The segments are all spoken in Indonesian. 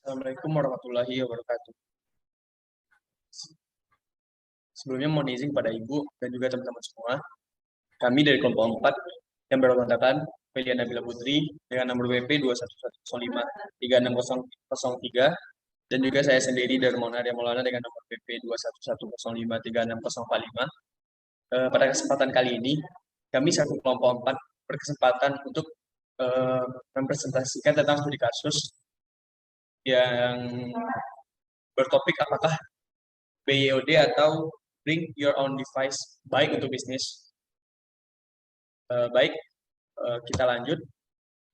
Assalamualaikum warahmatullahi wabarakatuh. Sebelumnya mohon izin kepada Ibu dan juga teman-teman semua. Kami dari kelompok 4 yang beranggotakan Felia Nabila Putri dengan nomor WP 21105 36003 dan juga saya sendiri dari Arya Maulana dengan nomor WP 21105 Pada kesempatan kali ini, kami satu kelompok 4 berkesempatan untuk mempresentasikan tentang studi kasus yang bertopik apakah BYOD atau Bring Your Own Device baik untuk bisnis. Baik, kita lanjut.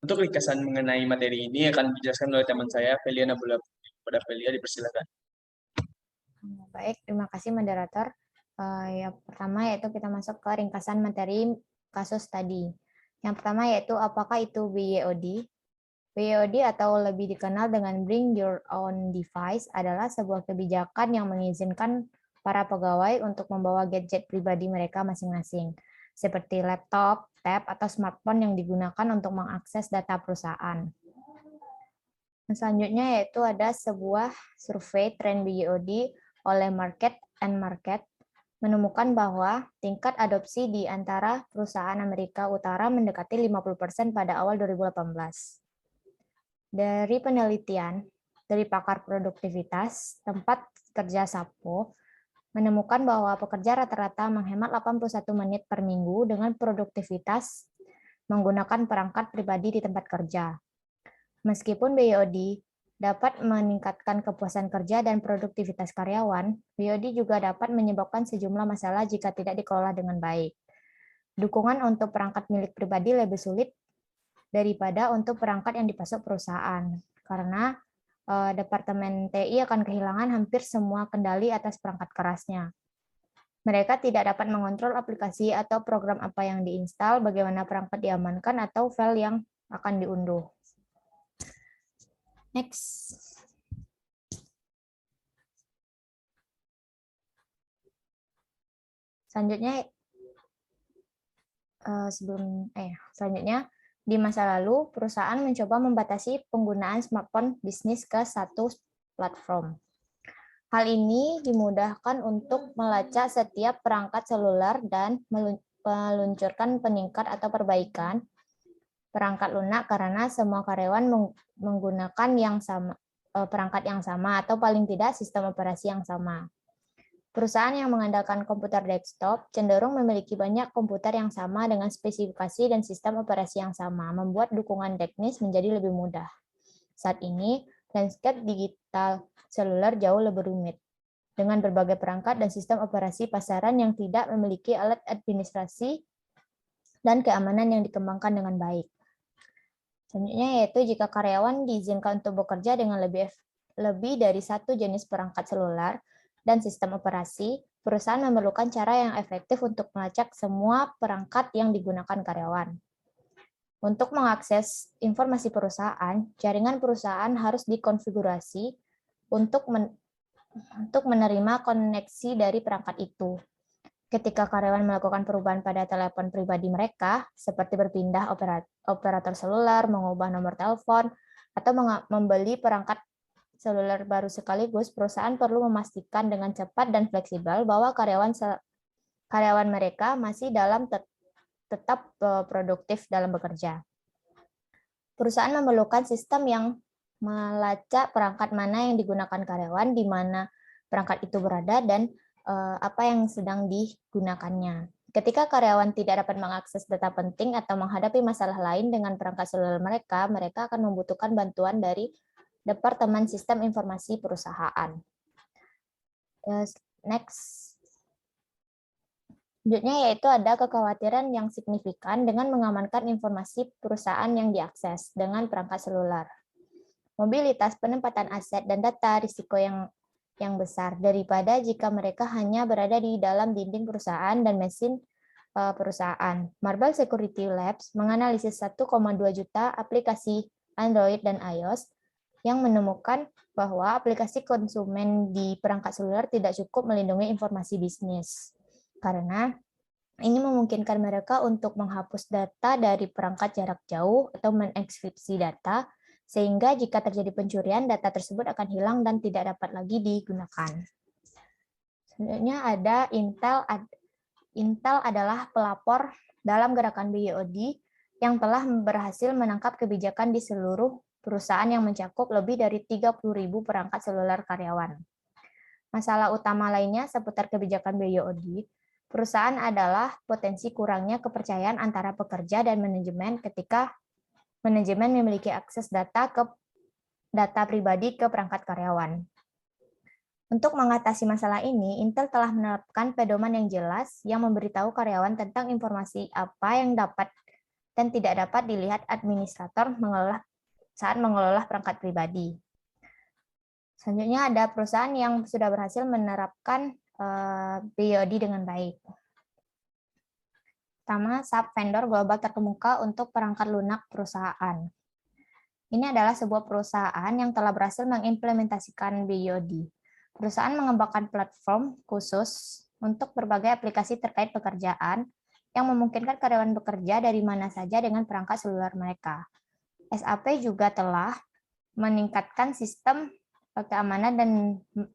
Untuk ringkasan mengenai materi ini akan dijelaskan oleh teman saya, Felia Nabila. Pada Felia, dipersilakan. Baik, terima kasih moderator. Yang pertama yaitu kita masuk ke ringkasan materi kasus tadi. Yang pertama yaitu apakah itu BYOD? BYOD atau lebih dikenal dengan Bring Your Own Device adalah sebuah kebijakan yang mengizinkan para pegawai untuk membawa gadget pribadi mereka masing-masing, seperti laptop, tab, atau smartphone yang digunakan untuk mengakses data perusahaan. Selanjutnya yaitu ada sebuah survei tren BYOD oleh Market and Market menemukan bahwa tingkat adopsi di antara perusahaan Amerika Utara mendekati 50% pada awal 2018. Dari penelitian dari pakar produktivitas tempat kerja Sapo menemukan bahwa pekerja rata-rata menghemat 81 menit per minggu dengan produktivitas menggunakan perangkat pribadi di tempat kerja. Meskipun BYOD dapat meningkatkan kepuasan kerja dan produktivitas karyawan, BYOD juga dapat menyebabkan sejumlah masalah jika tidak dikelola dengan baik. Dukungan untuk perangkat milik pribadi lebih sulit daripada untuk perangkat yang dipasok perusahaan, karena Departemen TI akan kehilangan hampir semua kendali atas perangkat kerasnya. Mereka tidak dapat mengontrol aplikasi atau program apa yang diinstal, bagaimana perangkat diamankan, atau file yang akan diunduh. Next. Selanjutnya, selanjutnya di masa lalu perusahaan mencoba membatasi penggunaan smartphone bisnis ke satu platform. Hal ini dimudahkan untuk melacak setiap perangkat seluler dan meluncurkan peningkat atau perbaikan perangkat lunak karena semua karyawan menggunakan perangkat yang sama atau paling tidak sistem operasi yang sama. Perusahaan yang mengandalkan komputer desktop cenderung memiliki banyak komputer yang sama dengan spesifikasi dan sistem operasi yang sama, membuat dukungan teknis menjadi lebih mudah. Saat ini, landscape digital seluler jauh lebih rumit, dengan berbagai perangkat dan sistem operasi pasaran yang tidak memiliki alat administrasi dan keamanan yang dikembangkan dengan baik. Selanjutnya yaitu jika karyawan diizinkan untuk bekerja dengan lebih dari satu jenis perangkat seluler dan sistem operasi, perusahaan memerlukan cara yang efektif untuk melacak semua perangkat yang digunakan karyawan. Untuk mengakses informasi perusahaan, jaringan perusahaan harus dikonfigurasi untuk menerima koneksi dari perangkat itu. Ketika karyawan melakukan perubahan pada telepon pribadi mereka, seperti berpindah operator seluler, mengubah nomor telepon, atau membeli perangkat seluler baru sekaligus, perusahaan perlu memastikan dengan cepat dan fleksibel bahwa karyawan mereka masih tetap produktif dalam bekerja. Perusahaan memerlukan sistem yang melacak perangkat mana yang digunakan karyawan, di mana perangkat itu berada, dan apa yang sedang digunakannya. Ketika karyawan tidak dapat mengakses data penting atau menghadapi masalah lain dengan perangkat seluler mereka, mereka akan membutuhkan bantuan dari Departemen Sistem Informasi Perusahaan. Next. Selanjutnya yaitu ada kekhawatiran yang signifikan dengan mengamankan informasi perusahaan yang diakses dengan perangkat seluler. Mobilitas, penempatan aset, dan data risiko yang besar daripada jika mereka hanya berada di dalam dinding perusahaan dan mesin perusahaan. Marble Security Labs menganalisis 1,2 juta aplikasi Android dan iOS yang menemukan bahwa aplikasi konsumen di perangkat seluler tidak cukup melindungi informasi bisnis, karena ini memungkinkan mereka untuk menghapus data dari perangkat jarak jauh atau mengekskripsi data, sehingga jika terjadi pencurian, data tersebut akan hilang dan tidak dapat lagi digunakan. Selanjutnya ada Intel. Intel adalah pelapor dalam gerakan BYOD yang telah berhasil menangkap kebijakan di seluruh perusahaan yang mencakup lebih dari 30.000 perangkat seluler karyawan. Masalah utama lainnya seputar kebijakan BYOD, perusahaan adalah potensi kurangnya kepercayaan antara pekerja dan manajemen ketika manajemen memiliki akses data pribadi ke perangkat karyawan. Untuk mengatasi masalah ini, Intel telah menerapkan pedoman yang jelas yang memberitahu karyawan tentang informasi apa yang dapat dan tidak dapat dilihat administrator saat mengelola perangkat pribadi. Selanjutnya ada perusahaan yang sudah berhasil menerapkan BYOD dengan baik. Pertama, SAP vendor global terkemuka untuk perangkat lunak perusahaan. Ini adalah sebuah perusahaan yang telah berhasil mengimplementasikan BYOD. Perusahaan mengembangkan platform khusus untuk berbagai aplikasi terkait pekerjaan yang memungkinkan karyawan bekerja dari mana saja dengan perangkat seluler mereka. SAP juga telah meningkatkan sistem keamanan dan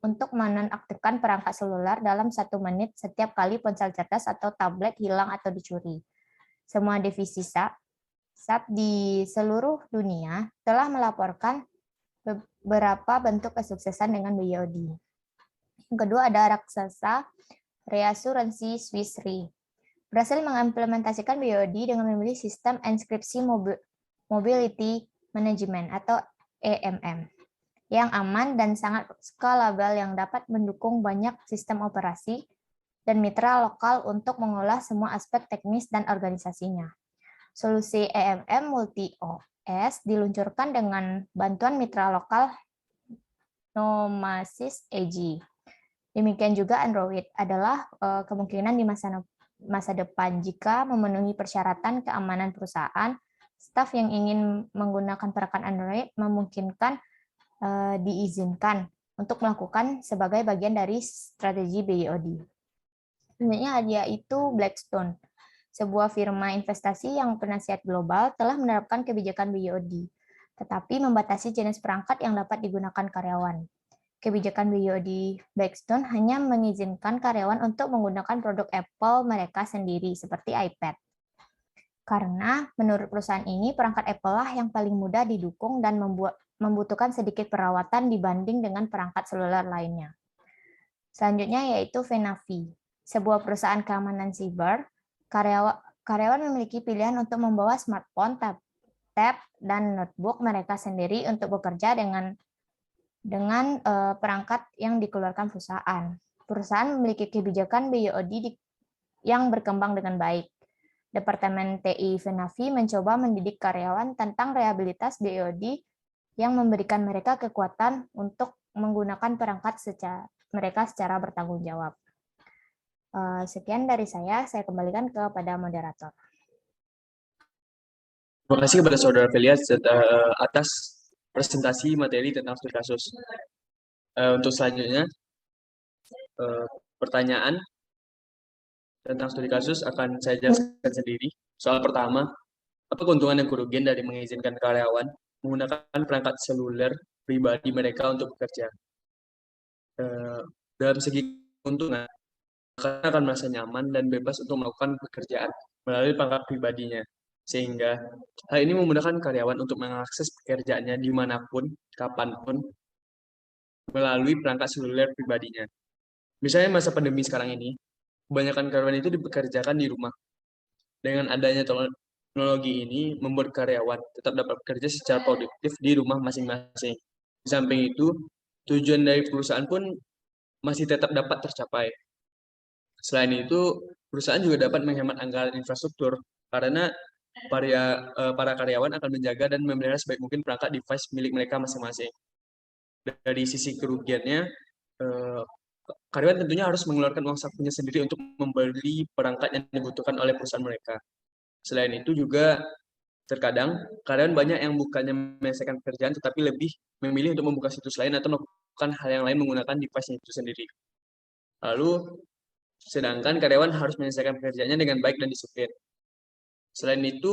untuk menonaktifkan perangkat seluler dalam 1 menit setiap kali ponsel cerdas atau tablet hilang atau dicuri. Semua divisi SAP di seluruh dunia telah melaporkan beberapa bentuk kesuksesan dengan BYOD. Yang kedua ada raksasa reasuransi Swiss Re. Berhasil mengimplementasikan BYOD dengan memilih sistem enskripsi mobility management atau EMM yang aman dan sangat scalable yang dapat mendukung banyak sistem operasi dan mitra lokal untuk mengolah semua aspek teknis dan organisasinya. Solusi EMM multi-OS diluncurkan dengan bantuan mitra lokal Nomasys AG. Demikian juga Android adalah kemungkinan di masa depan jika memenuhi persyaratan keamanan perusahaan, staf yang ingin menggunakan perangkat Android memungkinkan diizinkan untuk melakukan sebagai bagian dari strategi BYOD. Sebenarnya yaitu Blackstone, sebuah firma investasi yang penasihat global telah menerapkan kebijakan BYOD, tetapi membatasi jenis perangkat yang dapat digunakan karyawan. Kebijakan BYOD Blackstone hanya mengizinkan karyawan untuk menggunakan produk Apple mereka sendiri, seperti iPad. Karena menurut perusahaan ini, perangkat Apple lah yang paling mudah didukung dan membutuhkan sedikit perawatan dibanding dengan perangkat seluler lainnya. Selanjutnya yaitu Venafi, sebuah perusahaan keamanan siber. Karyawan memiliki pilihan untuk membawa smartphone, tab, dan notebook mereka sendiri untuk bekerja dengan perangkat yang dikeluarkan perusahaan. Perusahaan memiliki kebijakan BYOD yang berkembang dengan baik. Departemen TI Venafi mencoba mendidik karyawan tentang rehabilitas BYOD yang memberikan mereka kekuatan untuk menggunakan perangkat mereka secara bertanggung jawab. Sekian dari saya kembalikan kepada moderator. Terima kasih kepada Saudara Velia atas presentasi materi tentang studi kasus. Untuk selanjutnya, pertanyaan tentang studi kasus akan saya jelaskan sendiri. Soal pertama, apa keuntungan dan kerugian dari mengizinkan karyawan menggunakan perangkat seluler pribadi mereka untuk bekerja? Dalam segi keuntungan, karena akan merasa nyaman dan bebas untuk melakukan pekerjaan melalui perangkat pribadinya. Sehingga hal ini memudahkan karyawan untuk mengakses pekerjaannya dimanapun, kapanpun, melalui perangkat seluler pribadinya. Misalnya masa pandemi sekarang ini, kebanyakan karyawan itu dipekerjakan di rumah. Dengan adanya teknologi ini, membuat karyawan tetap dapat bekerja secara produktif di rumah masing-masing. Di samping itu, tujuan dari perusahaan pun masih tetap dapat tercapai. Selain itu, perusahaan juga dapat menghemat anggaran infrastruktur karena para karyawan akan menjaga dan memelihara sebaik mungkin perangkat device milik mereka masing-masing. Dari sisi kerugiannya, karyawan tentunya harus mengeluarkan uang sakunya sendiri untuk membeli perangkat yang dibutuhkan oleh perusahaan mereka. Selain itu juga, terkadang karyawan banyak yang bukannya menyelesaikan pekerjaan, tetapi lebih memilih untuk membuka situs lain atau melakukan hal yang lain menggunakan device itu sendiri. Lalu, sedangkan karyawan harus menyelesaikan pekerjaannya dengan baik dan disiplin. Selain itu,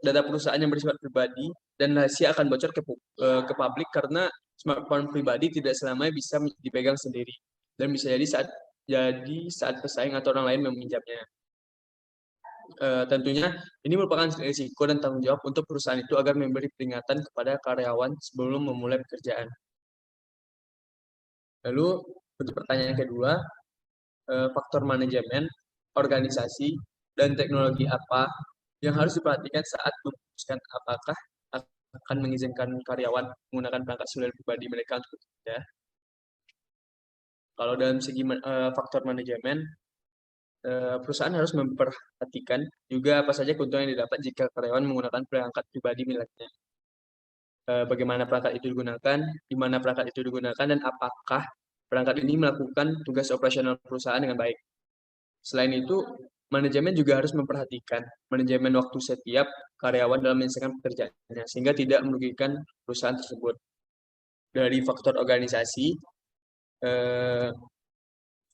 data perusahaan yang bersifat pribadi dan rahasia akan bocor ke publik karena smartphone pribadi tidak selamanya bisa dipegang sendiri dan bisa jadi saat pesaing atau orang lain meminjamnya. Tentunya ini merupakan risiko dan tanggung jawab untuk perusahaan itu agar memberi peringatan kepada karyawan sebelum memulai pekerjaan. Lalu untuk pertanyaan kedua, faktor manajemen, organisasi, dan teknologi apa yang harus diperhatikan saat memutuskan apakah akan mengizinkan karyawan menggunakan perangkat seluler pribadi mereka untuk bekerja. Kalau dalam segi faktor manajemen, perusahaan harus memperhatikan juga apa saja keuntungan yang didapat jika karyawan menggunakan perangkat pribadi miliknya. Bagaimana perangkat itu digunakan, di mana perangkat itu digunakan, dan apakah perangkat ini melakukan tugas operasional perusahaan dengan baik. Selain itu, manajemen juga harus memperhatikan manajemen waktu setiap karyawan dalam menyelesaikan pekerjaannya, sehingga tidak merugikan perusahaan tersebut. Dari faktor organisasi,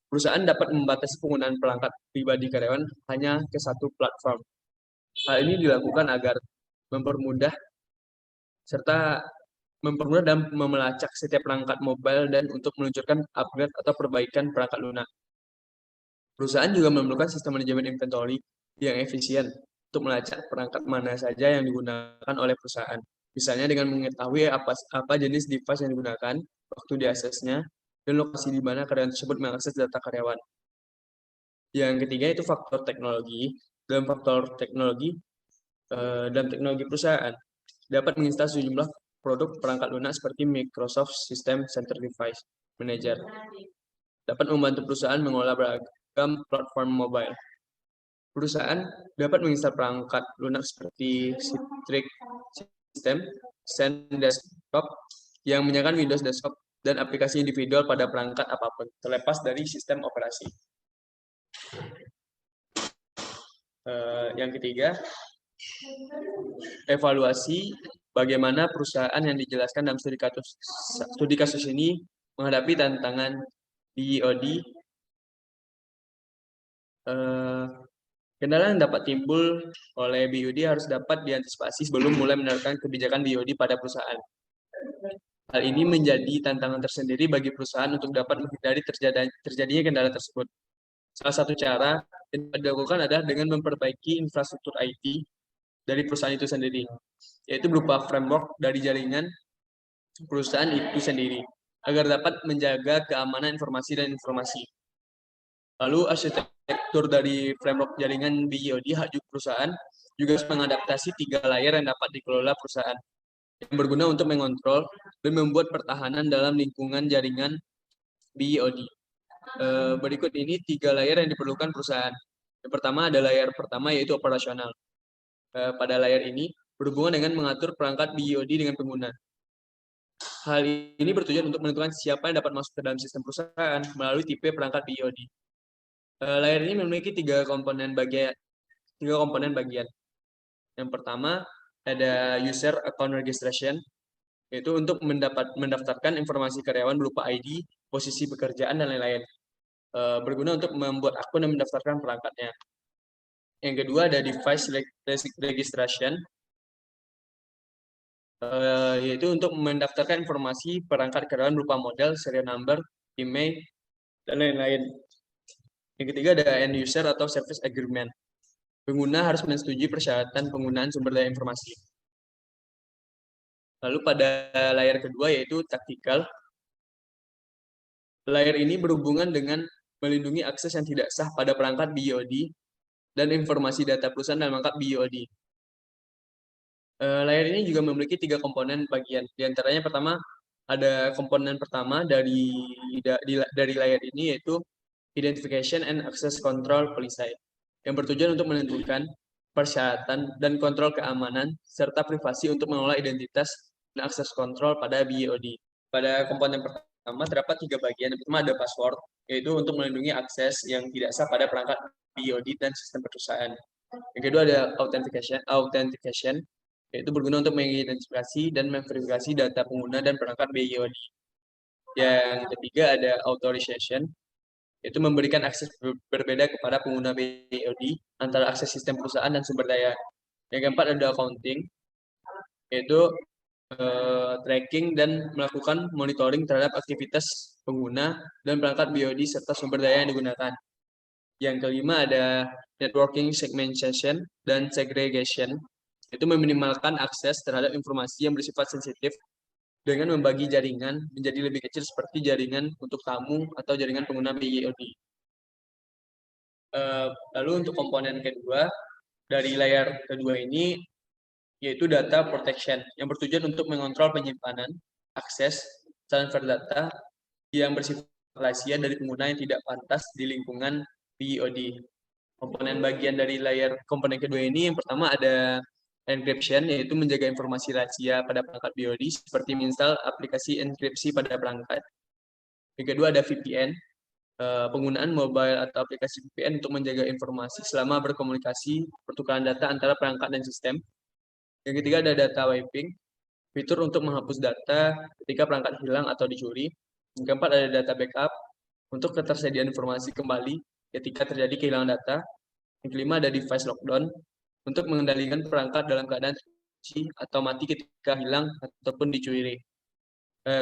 perusahaan dapat membatasi penggunaan perangkat pribadi karyawan hanya ke satu platform. Hal ini dilakukan agar mempermudah dan memelacak setiap perangkat mobile dan untuk meluncurkan upgrade atau perbaikan perangkat lunak. Perusahaan juga memerlukan sistem manajemen inventory yang efisien untuk melacak perangkat mana saja yang digunakan oleh perusahaan. Misalnya dengan mengetahui apa jenis device yang digunakan, waktu diaksesnya, dan lokasi di mana karyawan tersebut mengakses data karyawan. Yang ketiga itu faktor teknologi. Dalam faktor teknologi dan teknologi perusahaan dapat menginstal sejumlah produk perangkat lunak seperti Microsoft System Center Device Manager. Dapat membantu perusahaan mengolah beragam platform mobile. Perusahaan dapat menginstal perangkat lunak seperti Citrix System, Desktop yang menyediakan Windows Desktop dan aplikasi individual pada perangkat apapun, terlepas dari sistem operasi. Yang ketiga, evaluasi bagaimana perusahaan yang dijelaskan dalam studi kasus ini menghadapi tantangan BOD. Kendala yang dapat timbul oleh BOD harus dapat diantisipasi sebelum mulai menerapkan kebijakan BOD pada perusahaan. Hal ini menjadi tantangan tersendiri bagi perusahaan untuk dapat menghindari terjadinya kendala tersebut. Salah satu cara yang dapat dilakukan adalah dengan memperbaiki infrastruktur IT dari perusahaan itu sendiri, yaitu berupa framework dari jaringan perusahaan itu sendiri, agar dapat menjaga keamanan informasi dan informasi. Lalu arsitektur dari framework jaringan BOD perusahaan juga harus mengadaptasi 3 layer yang dapat dikelola perusahaan, yang berguna untuk mengontrol dan membuat pertahanan dalam lingkungan jaringan BOD. Berikut ini 3 layer yang diperlukan perusahaan. Yang pertama ada layer pertama yaitu operasional. Pada layer ini berhubungan dengan mengatur perangkat BOD dengan pengguna. Hal ini bertujuan untuk menentukan siapa yang dapat masuk ke dalam sistem perusahaan melalui tipe perangkat BOD. Layer ini memiliki 3 komponen bagian. Yang pertama ada user account registration, yaitu untuk mendaftarkan informasi karyawan berupa ID, posisi pekerjaan, dan lain-lain. Berguna untuk membuat akun dan mendaftarkan perangkatnya. Yang kedua ada device registration, yaitu untuk mendaftarkan informasi perangkat karyawan berupa model, serial number, email, dan lain-lain. Yang ketiga ada end user atau service agreement. Pengguna harus menyetujui persyaratan penggunaan sumber daya informasi. Lalu pada layer kedua yaitu tactical. Layer ini berhubungan dengan melindungi akses yang tidak sah pada perangkat BOD dan informasi data perusahaan dalam perangkat BOD. Layer ini juga memiliki 3 komponen bagian. Di antaranya pertama ada komponen pertama dari layer ini yaitu Identification and Access Control Policy yang bertujuan untuk menentukan persyaratan dan kontrol keamanan serta privasi untuk mengelola identitas dan akses kontrol pada BOD. Pada komponen pertama terdapat 3 bagian. Yang pertama ada password, yaitu untuk melindungi akses yang tidak sah pada perangkat BOD dan sistem perusahaan. Yang kedua ada authentication, yaitu berguna untuk mengidentifikasi dan memverifikasi data pengguna dan perangkat BOD. Yang ketiga ada authorization, yaitu memberikan akses berbeda kepada pengguna BOD antara akses sistem perusahaan dan sumber daya. Yang keempat ada accounting, yaitu tracking dan melakukan monitoring terhadap aktivitas pengguna dan perangkat BOD serta sumber daya yang digunakan. Yang kelima ada networking segmentation dan segregation, itu meminimalkan akses terhadap informasi yang bersifat sensitif dengan membagi jaringan menjadi lebih kecil seperti jaringan untuk tamu atau jaringan pengguna BYOD. Lalu untuk komponen kedua, dari layar kedua ini, yaitu data protection, yang bertujuan untuk mengontrol penyimpanan, akses, transfer data yang bersifat rahasia dari pengguna yang tidak pantas di lingkungan BYOD. Komponen bagian dari layar komponen kedua ini, yang pertama ada encryption, yaitu menjaga informasi rahasia pada perangkat BYOD, seperti menginstal aplikasi enkripsi pada perangkat. Yang kedua ada VPN, penggunaan mobile atau aplikasi VPN untuk menjaga informasi selama berkomunikasi pertukaran data antara perangkat dan sistem. Yang ketiga ada data wiping, fitur untuk menghapus data ketika perangkat hilang atau dicuri. Yang keempat ada data backup, untuk ketersediaan informasi kembali ketika terjadi kehilangan data. Yang kelima ada device lockdown, untuk mengendalikan perangkat dalam keadaan terkunci atau mati ketika hilang ataupun dicuri.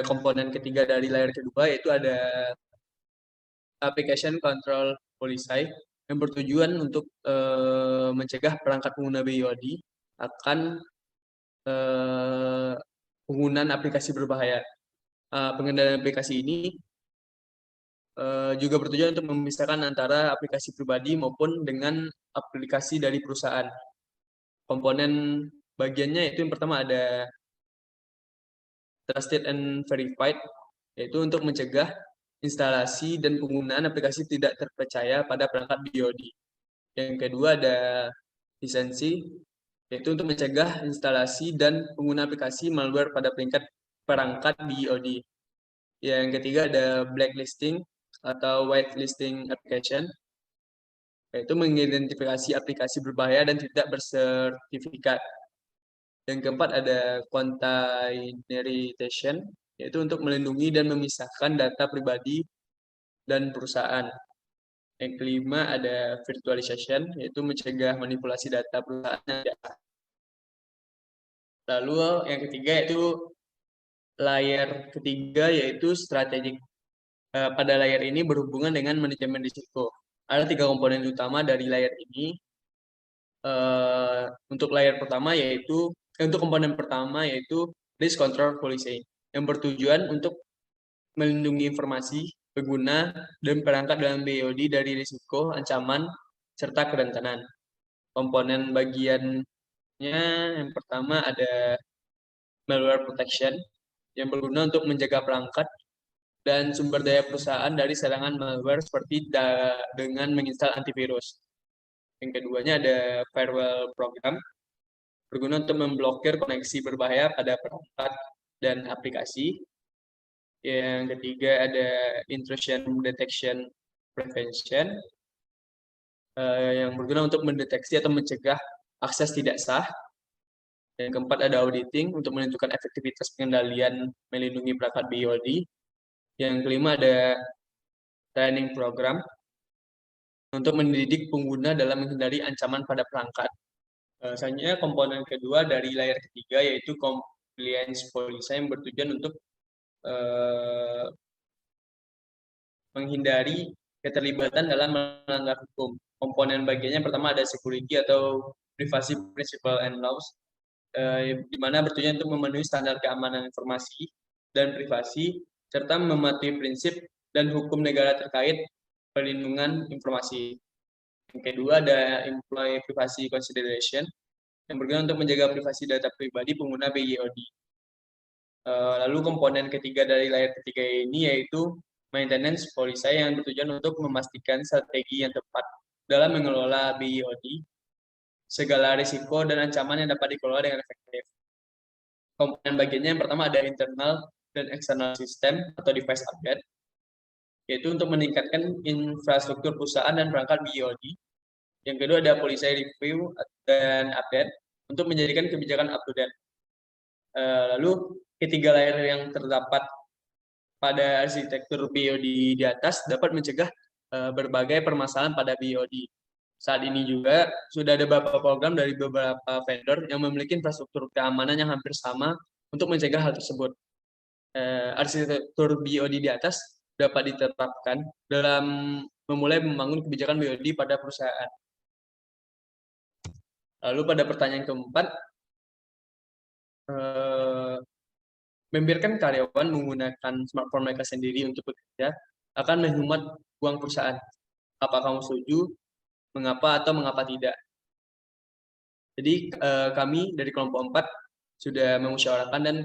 Komponen ketiga dari layar kedua yaitu ada application control policy, yang bertujuan untuk mencegah perangkat pengguna BYOD akan penggunaan aplikasi berbahaya. Pengendalian aplikasi ini juga bertujuan untuk memisahkan antara aplikasi pribadi maupun dengan aplikasi dari perusahaan. Komponen bagiannya itu yang pertama ada trusted and verified, yaitu untuk mencegah instalasi dan penggunaan aplikasi tidak terpercaya pada perangkat BYOD. Yang kedua ada lisensi, yaitu untuk mencegah instalasi dan pengguna aplikasi malware pada perangkat BYOD. Yang ketiga ada blacklisting atau whitelisting application, yaitu mengidentifikasi aplikasi berbahaya dan tidak bersertifikat. Yang keempat ada containerization, yaitu untuk melindungi dan memisahkan data pribadi dan perusahaan. Yang kelima ada virtualization, yaitu mencegah manipulasi data perusahaan. Lalu yang ketiga yaitu layar ketiga yaitu strategik. Pada layar ini berhubungan dengan manajemen risiko. Ada 3 komponen utama dari layar ini. Untuk layar pertama yaitu untuk komponen pertama yaitu risk control policy, yang bertujuan untuk melindungi informasi pengguna dan perangkat dalam BYOD dari risiko, ancaman, serta kerentanan. Komponen bagiannya yang pertama ada malware protection, yang berguna untuk menjaga perangkat dan sumber daya perusahaan dari serangan malware seperti dengan menginstal antivirus. Yang keduanya ada firewall program, berguna untuk memblokir koneksi berbahaya pada perangkat dan aplikasi. Yang ketiga ada intrusion detection prevention, yang berguna untuk mendeteksi atau mencegah akses tidak sah. Yang keempat ada auditing, untuk menentukan efektivitas pengendalian melindungi perangkat BYOD. Yang kelima ada training program, untuk mendidik pengguna dalam menghindari ancaman pada perangkat. Selanjutnya komponen kedua dari layar ketiga yaitu compliance policy, yang bertujuan untuk menghindari keterlibatan dalam melanggar hukum. Komponen bagiannya pertama ada security atau privacy principle and laws, di mana bertujuan untuk memenuhi standar keamanan informasi dan privasi, serta mematuhi prinsip dan hukum negara terkait perlindungan informasi. Yang kedua ada employee privacy consideration, yang berguna untuk menjaga privasi data pribadi pengguna BYOD. Lalu komponen ketiga dari layar ketiga ini yaitu maintenance policy, yang bertujuan untuk memastikan strategi yang tepat dalam mengelola BYOD, segala risiko dan ancaman yang dapat dikelola dengan efektif. Komponen bagiannya yang pertama ada internal dan external system atau device update, yaitu untuk meningkatkan infrastruktur perusahaan dan perangkat BYOD. Yang kedua ada policy review dan update, untuk menjadikan kebijakan up to date. Lalu ketiga layar yang terdapat pada arsitektur BYOD di atas dapat mencegah berbagai permasalahan pada BYOD. Saat ini juga sudah ada beberapa program dari beberapa vendor yang memiliki infrastruktur keamanan yang hampir sama untuk mencegah hal tersebut. Arsitektur BOD di atas dapat diterapkan dalam memulai membangun kebijakan BOD pada perusahaan. Lalu pada pertanyaan keempat, membiarkan karyawan menggunakan smartphone mereka sendiri untuk bekerja akan menghemat uang perusahaan. Apa kamu setuju? Mengapa atau mengapa tidak? Jadi kami dari kelompok 4 sudah memusyawarahkan dan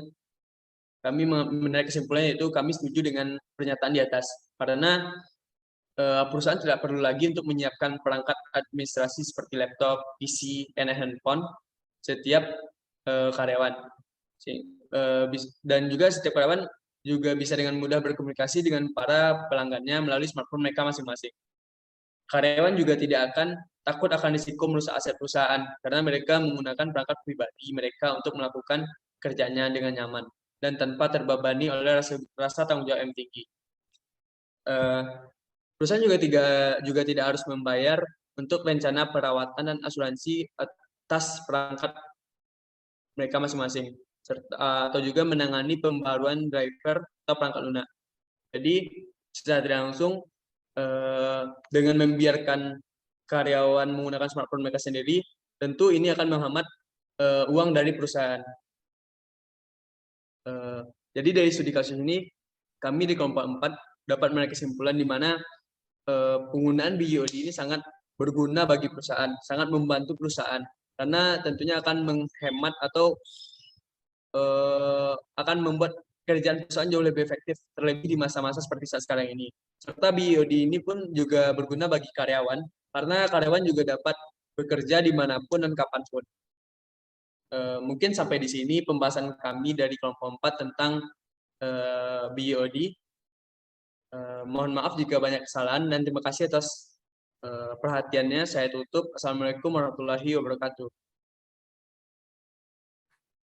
kami menarik kesimpulannya, yaitu kami setuju dengan pernyataan di atas. Karena perusahaan tidak perlu lagi untuk menyiapkan perangkat administrasi seperti laptop, PC, dan handphone setiap karyawan. Dan juga setiap karyawan juga bisa dengan mudah berkomunikasi dengan para pelanggannya melalui smartphone mereka masing-masing. Karyawan juga tidak akan takut akan risiko merusak aset perusahaan karena mereka menggunakan perangkat pribadi mereka untuk melakukan kerjanya dengan nyaman dan tanpa terbebani oleh rasa tanggung jawab yang tinggi. Perusahaan juga tidak harus membayar untuk rencana perawatan dan asuransi atas perangkat mereka masing-masing, atau juga menangani pembaruan driver atau perangkat lunak. Jadi secara tidak langsung dengan membiarkan karyawan menggunakan smartphone mereka sendiri, tentu ini akan menghemat uang dari perusahaan. Jadi dari studi kasus ini, kami di kelompok 4 dapat menarik kesimpulan di mana penggunaan BOD ini sangat berguna bagi perusahaan, sangat membantu perusahaan, karena tentunya akan menghemat atau akan membuat kerjaan perusahaan jauh lebih efektif, terlebih di masa-masa seperti saat sekarang ini. Serta BOD ini pun juga berguna bagi karyawan, karena karyawan juga dapat bekerja dimanapun dan kapanpun. Mungkin sampai di sini pembahasan kami dari kelompok 4 tentang BOD. Mohon maaf jika banyak kesalahan dan terima kasih atas perhatiannya. Saya tutup. Assalamualaikum warahmatullahi wabarakatuh.